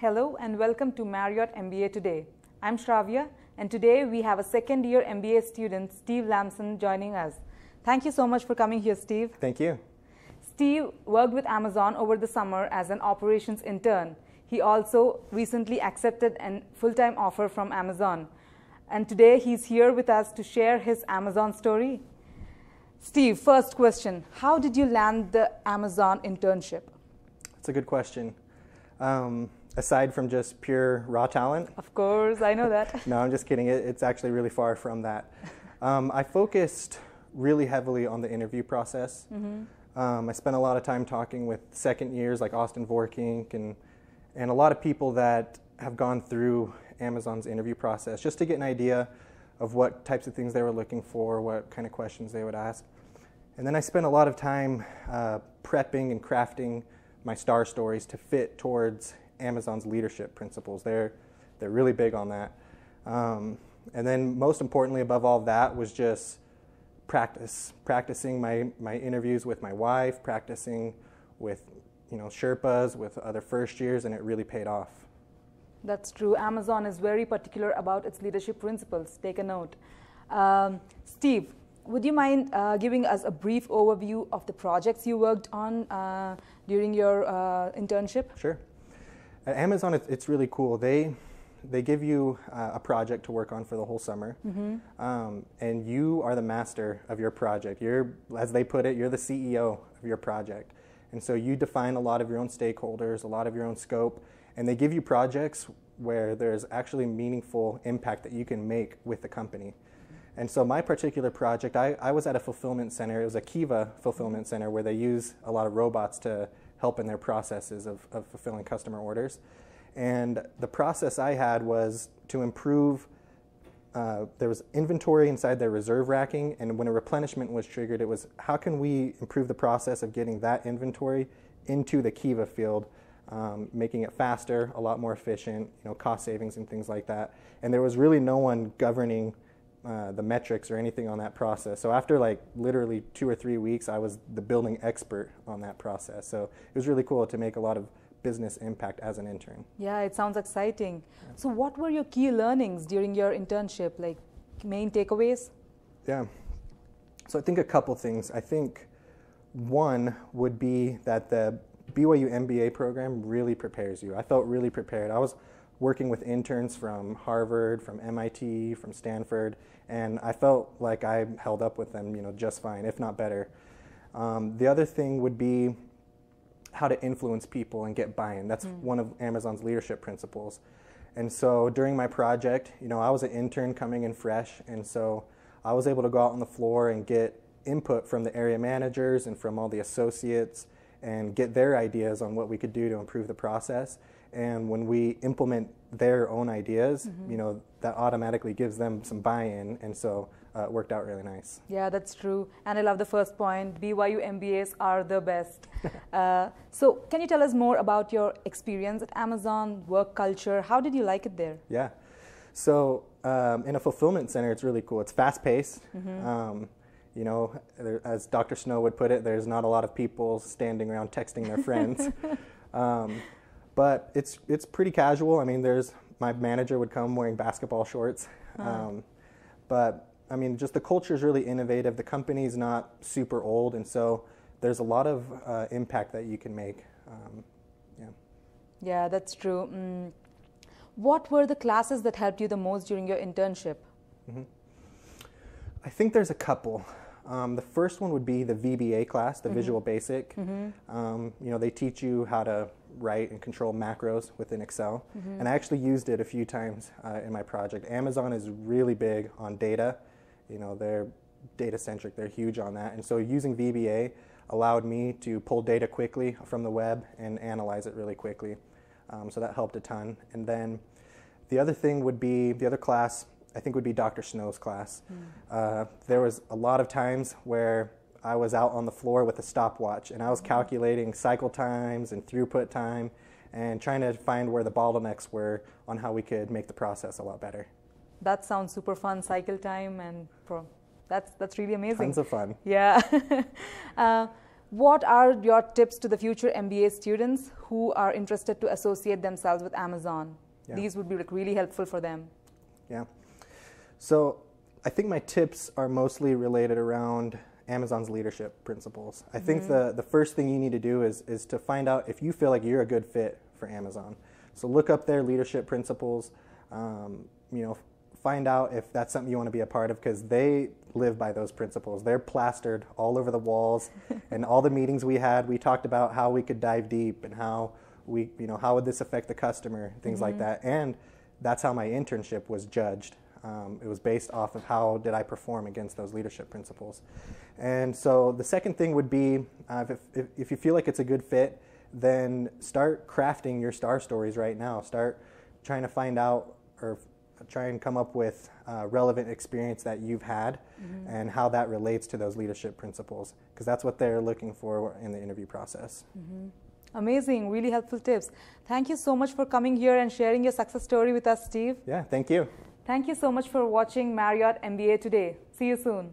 Hello and welcome to Marriott MBA Today. I'm Shravya and today we have a second year MBA student, Steve Lambson, joining us. Thank you so much for coming here, Steve. Thank you. Steve worked with Amazon over the summer as an operations intern. He also recently accepted a full-time offer from Amazon. And today he's here with us to share his Amazon story. Steve, first question, how did you land the Amazon internship? That's a good question. Aside from just pure raw talent. Of course, I know that. No, I'm just kidding. It's actually really far from that. I focused really heavily on the interview process. I spent a lot of time talking with second years like Austin Vorkink and a lot of people that have gone through Amazon's interview process just to get an idea of what types of things they were looking for, what kind of questions they would ask. And then I spent a lot of time prepping and crafting my star stories to fit towards Amazon's leadership principles. They're really big on that. And then most importantly above all that was just practicing my interviews with my wife, practicing with Sherpas, with other first years, and it really paid off. That's true. Amazon is very particular about its leadership principles. Take a note. Steve, would you mind giving us a brief overview of the projects you worked on during your internship? Sure. At Amazon, it's really cool. They give you a project to work on for the whole summer, and you are the master of your project. You're, as they put it, you're the CEO of your project. And so you define a lot of your own stakeholders, a lot of your own scope, and they give you projects where there's actually meaningful impact that you can make with the company. And so my particular project, I was at a fulfillment center. It was a Kiva fulfillment center where they use a lot of robots to help in their processes of fulfilling customer orders. And the process I had was to improve, there was inventory inside their reserve racking, and when a replenishment was triggered, it was how can we improve the process of getting that inventory into the Kiva field, making it faster, a lot more efficient, cost savings and things like that. And there was really no one governing the metrics or anything on that process. So after like literally 2 or 3 weeks, I was the building expert on that process. So it was really cool to make a lot of business impact as an intern. Yeah, it sounds exciting. So what were your key learnings during your internship, like main takeaways? Yeah, so I think a couple things. I think one would be that the BYU MBA program really prepares you. I felt really prepared. I was working with interns from Harvard, from MIT, from Stanford, and I felt like I held up with them, just fine, if not better. The other thing would be how to influence people and get buy-in. That's one of Amazon's leadership principles. And so during my project, I was an intern coming in fresh, and so I was able to go out on the floor and get input from the area managers and from all the associates and get their ideas on what we could do to improve the process. And when we implement their own ideas, that automatically gives them some buy-in, and so it worked out really nice. Yeah, that's true. And I love the first point, BYU MBAs are the best. So can you tell us more about your experience at Amazon, work culture? How did you like it there? Yeah. So in a fulfillment center, it's really cool. It's fast-paced. As Dr. Snow would put it, there's not a lot of people standing around texting their friends. But it's pretty casual. I mean, my manager would come wearing basketball shorts. But I mean, just the culture is really innovative. The company's not super old, and so there's a lot of impact that you can make. Yeah, that's true. What were the classes that helped you the most during your internship? I think there's a couple. The first one would be the VBA class, the Visual Basic. They teach you how to write and control macros within Excel. And I actually used it a few times in my project. Amazon is really big on data. They're data-centric. They're huge on that. And so using VBA allowed me to pull data quickly from the web and analyze it really quickly. So that helped a ton. And then the other thing would be, the other class I think would be Dr. Snow's class. There was a lot of times where I was out on the floor with a stopwatch and I was calculating cycle times and throughput time and trying to find where the bottlenecks were on how we could make the process a lot better. That sounds super fun, cycle time, and that's really amazing. Tons of fun. Yeah. What are your tips to the future MBA students who are interested to associate themselves with Amazon? Yeah. These would be like really helpful for them. Yeah. So I think my tips are mostly related around Amazon's leadership principles. I think the first thing you need to do is to find out if you feel like you're a good fit for Amazon. So look up their leadership principles, find out if that's something you want to be a part of, because they live by those principles. They're plastered all over the walls. And all the meetings we had, we talked about how we could dive deep and how how would this affect the customer, things like that. And that's how my internship was judged. It was based off of how did I perform against those leadership principles. And so the second thing would be, if you feel like it's a good fit, then start crafting your star stories right now. Start trying to find out or try and come up with relevant experience that you've had and how that relates to those leadership principles, because that's what they're looking for in the interview process. Amazing, really helpful tips. Thank you so much for coming here and sharing your success story with us, Steve. Yeah, thank you. Thank you so much for watching Marriott MBA today. See you soon.